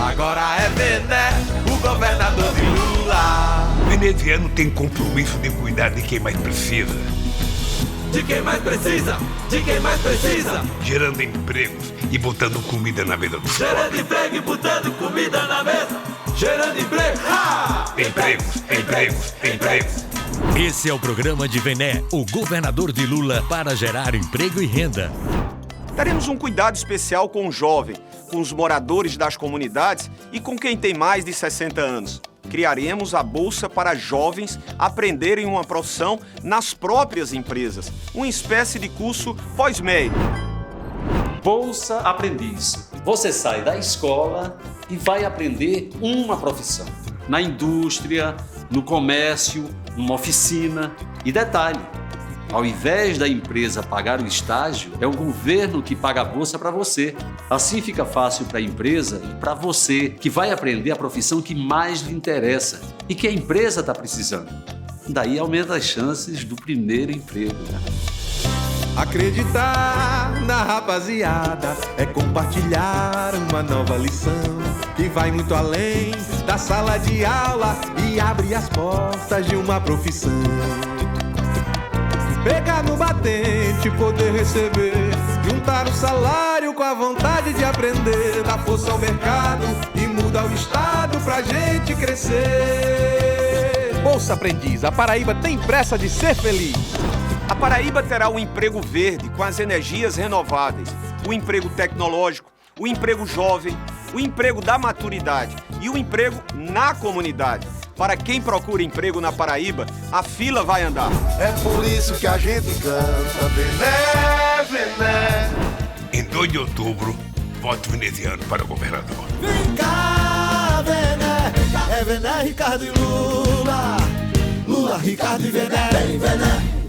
Agora é Vené, o governador de Lula. Veneziano tem compromisso de cuidar de quem mais precisa. De quem mais precisa, de quem mais precisa. Gerando empregos e botando comida na mesa dos Gerando pobres. emprego e botando comida na mesa. Gerando emprego, Empregos, empregos, empregos. Esse é o programa de Vené, o governador de Lula, para gerar emprego e renda. Teremos um cuidado especial com o jovem, com os moradores das comunidades e com quem tem mais de 60 anos. Criaremos a Bolsa para jovens aprenderem uma profissão nas próprias empresas, uma espécie de curso pós-médio. Bolsa Aprendiz. Você sai da escola e vai aprender uma profissão. Na indústria, no comércio, numa oficina. E detalhe, ao invés da empresa pagar o estágio, é o governo que paga a bolsa para você. Assim fica fácil para a empresa e para você, que vai aprender a profissão que mais lhe interessa e que a empresa está precisando. Daí aumenta as chances do primeiro emprego, né? Acreditar na rapaziada é compartilhar uma nova lição que vai muito além da sala de aula e abre as portas de uma profissão. Pegar no batente, poder receber, juntar o salário com a vontade de aprender, dar força ao mercado e mudar o estado pra gente crescer. Bolsa Aprendiz, a Paraíba tem pressa de ser feliz. A Paraíba terá o emprego verde com as energias renováveis, o emprego tecnológico, o emprego jovem, o emprego da maturidade e o emprego na comunidade. Para quem procura emprego na Paraíba, a fila vai andar. É por isso que a gente canta Vené, Vené. Em 2 de outubro, voto veneziano para governador. Vem cá, Vené, é Vené, Ricardo e Lula. Lula, Ricardo e Vené. Vem, Vené.